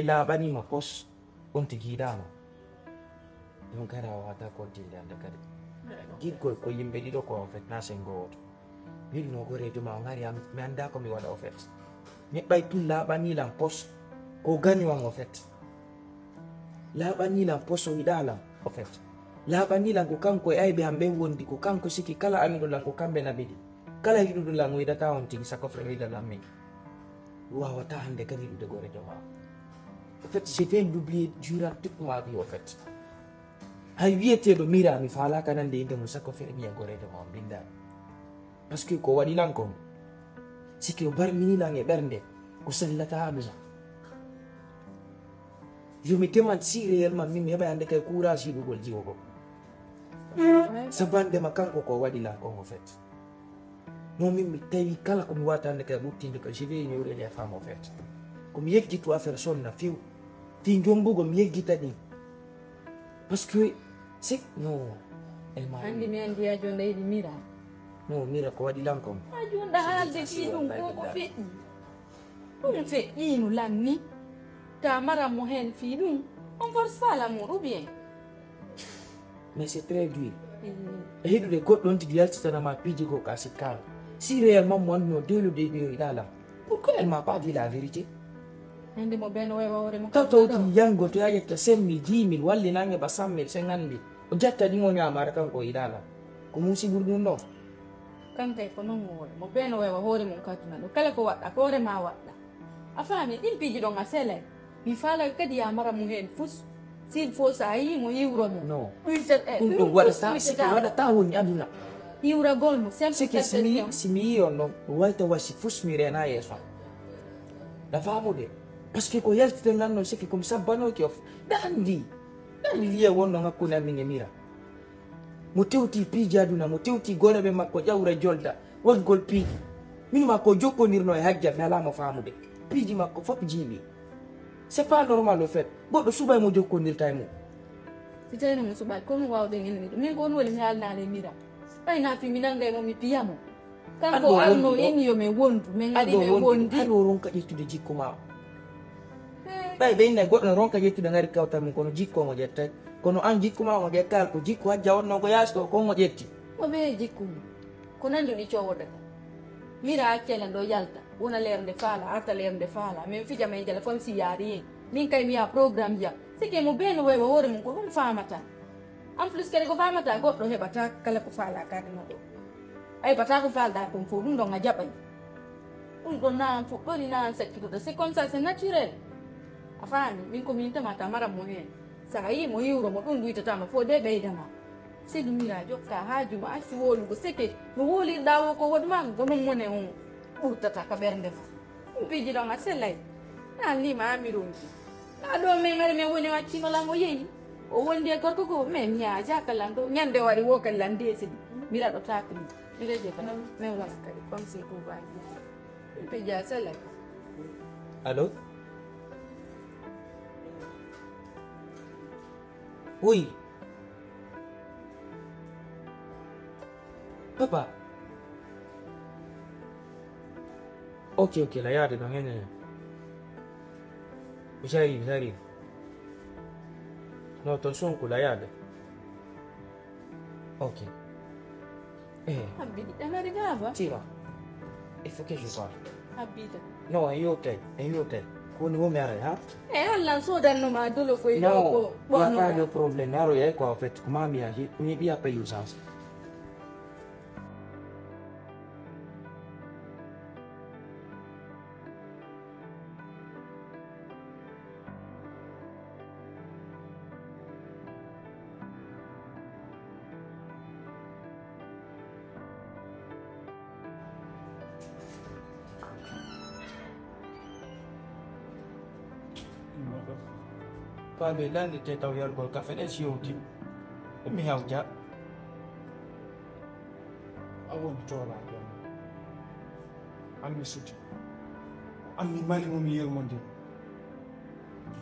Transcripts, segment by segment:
la bani ma pos on tigidama don kada wata ko tilanda kada gidgol ko yimbe dido ko en fait na sengo bil no gore to ma ngari am mi anda ko mi wada en fait mi bay tout la bani la pos ko gani wan en fait la bani la pos o idala en fait la bani la ko kanko ay be ambe wondi ko kanko siki kala amido la ko kambe na bidi kala hidu la ngoida ta on tigi sako frère ida la mi wa wata hande kadi de gore to ma en fait c'était d'oublier durant toute ma vie en fait hay wiete do mira mi fala kanan de mo sako frère mi gore to ma binda parce que ko wadi lan ko siki o bar mini la nge bernde ko sallata abuza yo mi teman si réellement mi heba ande kay courage du gol jiwo ko sabande makanko ko wadi la ko en fait non mi tawi kala ko mi wata ande kay buttinde ko je vais ignorer les femmes en fait ko mi yeggi to affaire son na fiu ti jombugo mi yeggi tadi parce que c'est non elle m'a andi mi andi ya jonda idi mira no mira ko wadi lan ko jonda halde fi dum ko feƴƴi ɗum feƴƴino lanni ta mara mo hen fi ɗum on for sala muɗum bien mais c'est très dur e hiɗude goɗɗo on tigi yaltitanama piiji go ka sikkama si réellement mo wanno dès le début ɗala pourquoi elle m'a pas dit la vérité hande mo ben wewa hoore mo taw tawti yango to yaƴetta 5 000 10 000 walli nange ba 100 000 50 000 o jatta ɗin o ñamata kanko yiɗala ko musi ɓurɗum ɗon kankay ko non hoore mo ben wewa hoore mum kaduna ɗo kala ko waɗɗa ko hoore ma waɗɗa a faami ɗin piiji ɗon a selay mi faala kadi ya mara mo hen fus s'il faut sa yimo yiwromo non ɗum ɗum waɗata woni aduna yiwragol mo sike simi yi on ɗon wayta wasi fus mi rena yeeso da famude par ce que ko yaltite nganno sike komi sabbanoki of ɗandi wiye wonno hakkude amin e mira mo tewti piiji aduna mo tewti gone ɓe makko ƴawra jolda wongol piiji min makko jokkodirno e hajja mi alamo famude piiji makko fof jiiɓi c'est pas normal au fait goɗɗo suɓay mo jokkodirta e mum si tawino mo suɓat komi wawɗen enni ɗum min ko on woni mi halnade mira ɓayna fi mi nangay mo mi piyamo kanko arno eni yo min wondu min gaɗi min wondi haɗo ronka ƴettude jikku ma ɓay ɓe innayi goɗɗo no ronka ƴettude ngari kawtal mum kono jikko mo ƴettay kono an jikku ma mo ƴettali ko jikku hajja wonno ko yaasi ɗo ko mo ƴetti o ɓe jikku mum ko nandi ɗi cowodata mira accelen ɗo yalta wona lerde faala arta lerde faala min fija men jala fon si yaari hen min kay mi ya programme jam sike mo beno wewa hoore mum ko ɗum famata en plus kadi ko famata goɗɗo heɓata kala ko faala kadino ɗo a heɓata ko falda kon fo ɗum ɗon a jaɓay ɗum ɗon nan fuɗɗori nan sakkitoɗo c'est comme ça c'est naturel a faami min komin tamata mara mo hen saka yimo yiwromo ɗum ɗuytatama fo de ɓeydama seydi mira jokka haajuma acci wolugo sike no wolirɗa wo ko woɗma ko ɗum woni on ɓurtata ka ɓernde fof ɗum piiji ɗon a sellay an lima amironji na ɗo min ari min woni waccinolango yeeyi o wondi e gorko ko mais miya jakalan ɗo ñande waɗi wo kallan ndesidi mira ɗo takni mireje kana min wala kadi comme si toubaji ɗum piiji a sellay allo oui papa ok la yaade ɗon ene j'arrive non ton sonko la yaade ok habbidi ɗanari gaba tira il faut que je parle habbita non en yottay koni womi aray ha Allah sodannoma dolo foy ɗo ko non pas de problème aroyay quoi en fait ko mami yahi mi ɓiya pay urgence Pabe lande te taw yargol kafe ɗe siwti mi hawja a woni toolaɗo an mi suti an mi mari momi yermonde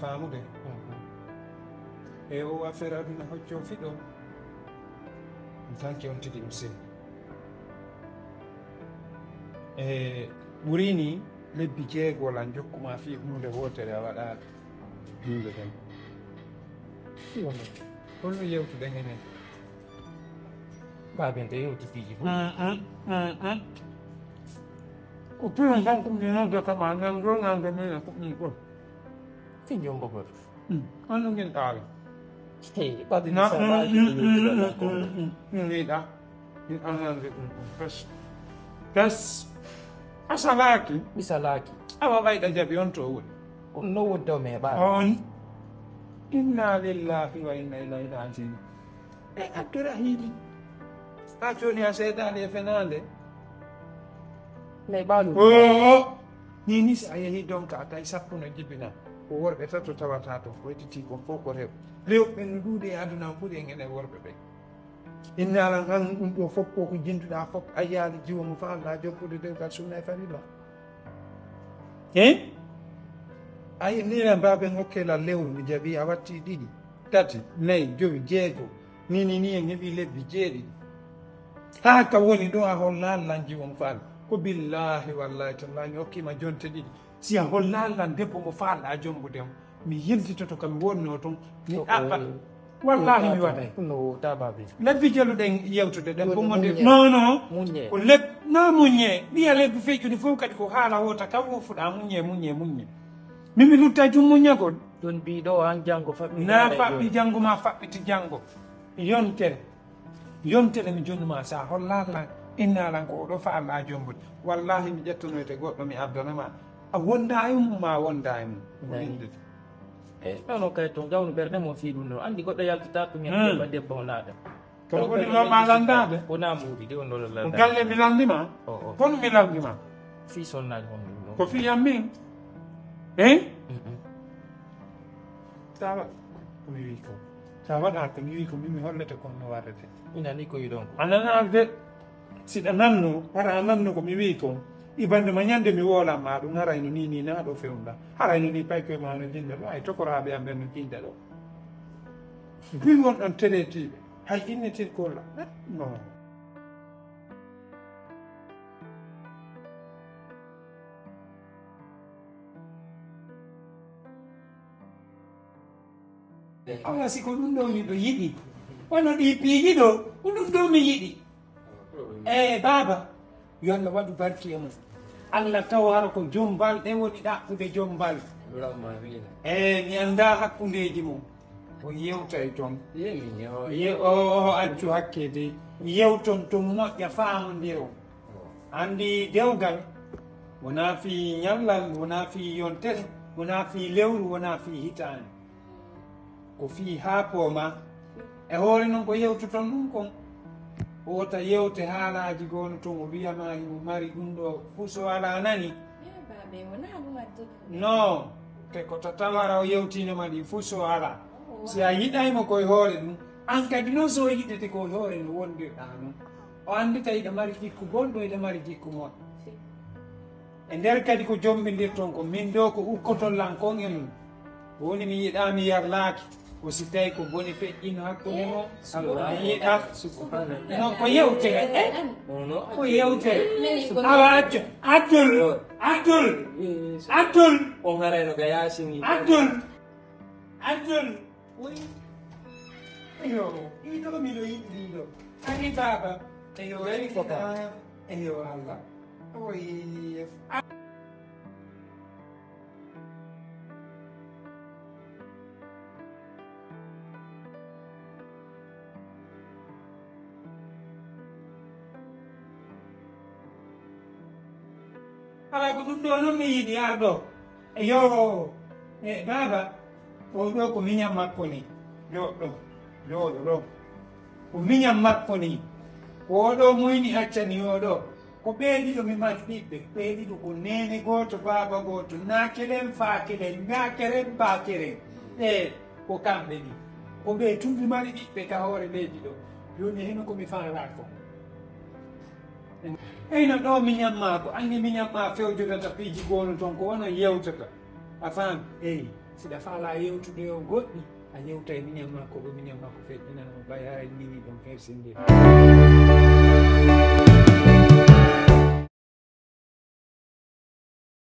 faamude e o affaire aduna hocco fiɗo mi tanke on tigi mi seni e ɓurini lebbi jeegol an jokkuma fi hunde wotere a waɗaɗo Holno yewtude ngenen Baben te yewti fiji fu. ko piyon tan kum dina de kama nan ro nan de me ko Fi jombo gor. anu ngin taala Hey, ba din na sa ba. ni da ni anan de kas asalaki Misalaki. awa bay da jabi on to woni No woddo me ba. on inna lillahi wa inna ilaihi rajiun e akira hidi stagioni a sedale fenande Me balu. o ni si ayehi donc atay sappuno jibina ko worɓe tato tawata to foytiti kon fof ko rew rewɓe no duuɗe e aduna ɓuuri e ngene worɓe ɓe innalan han ɗum ɗo fof ko jinduɗa fof a yaali jiwo mo fa Allah jokkude dewgal sunna e farilla e ayi nina mbaɓen hokkela lewru mi jaaɓi a watti ɗiɗi tati nayyi joyi jeego ni en heeɓi lebbi jeeɗiɗi haa ka woni ɗo a holla Allah jiwo mo fa Allah ko billahi wallahi tallahi mi hokkima jonte ɗiɗi si a holla Allah debbo mo faalɗa jombudemo mi yiltitoto kam mi wonno toon mi ɗaɓɓa wallahi mi waɗay No ta babe. lebbi jeeluɗen yewtude ɗen bomode non Munye. ko no muñe ɓiya lebbi feccude fof kadi ko haala wota kam wofuɗa muñe mimi lutta jum muñagol Don bi do an jango fa. na faɓɓi janngo ma faɓɓiti janngo yontere mi jonnuma sa hollala innalan ko oɗo faalɗa jombude wallahi mi ƴettanoyte goɗɗo mi abdanama a wonda e mum ma wonda e mum ko indede No kay to gawnu berde mo fi dum no andi goddo yaltata to ngel ba debbo naada. to woni no ma landade Ko na muudi de on do ko landa. galle mi landima Oh. kono mi landima Fi sonnal hon no. ko fiyam min e tawa komi wi ko sa waɗa ko mi wi ko mimi hollete kon no waɗete Ina ni ko yidon ko. a nanade siɗa nanno hara a nanno ko mi wi kon ibande ma ñande mi woolanma ɗum harayno ni na ɗo fewɗa harayno ni paykoye ma no jinda ɗo ay tokoraɓe am ɓen no jinda ɗo mbi wonɗon teletiɓe hay innetirkolla non ala siko ɗum ɗo miɗo yiɗi wono ɗi piiji ɗo ko ɗum ɗo mi yiɗi baba yo Allah waɗu barki e mum Allah taw hara ko jombal ɗe woni ɗaɓɓude jombal Lama wina. mi anda hakkundeji mum o yewtay toon o accu hakke de yewton to moƴƴa famodiro andi dewgal wona fi ñallal wona fi yontere wona fi lewru wona fi hitande ko fi ha pooma e hoore noon ko yewtoton ɗum kon wota yewte haalaji gono toon o wiyama imo mari ɗum ɗo fuu so ala nani non te ko to tawara o yewtinoma ɗi fuu so ala si a yiɗaymo koye hoore ɗum an kadi noon so yiɗete koye hoore no wondirɗa noon o andita iɗa mari jikku gonɗo iɗa mari jikku moɗɗo e nder kadi ko jombindirton ko min ɗo ko ukkotollan kon e mum woni mi yiɗami yarlaki o si tawi ko boni peƴƴino hakkude mo mi yiɗa non ko yewtere ko yewtere awa Abdul O ngarayno ga yasini. Abdul eyo ɗiɗo miɗo yiɗi ɗiɗo ani baba eyo wari foka eyo Allah oyi ala ko ɗum ɗo noon mi yiɗi arɗo eyo baba o ɗo ko miñam makko ni ɗo ko miñam makko ni oɗo moyni accani oɗo ko ɓeeɗiɗo mi mari ɓiɓɓe ɓeeɗiɗo ko nene goto baba goto nakelen fakelen nakeren bakeren ko kamɓe ni ko ɓe tumbi mari ɓiɓɓe ka hoore leydi ɗo joni heno komi faala ko eyno ɗo miñamma ko anni miñamma fewjodata piiji gono toon ko wona yewtata a faami eyi siɗa faala yewtude o goɗɗi a yewta e miñamma ko ɗo miñamma ko feƴƴinanamo bay ha nini ɗon hersindir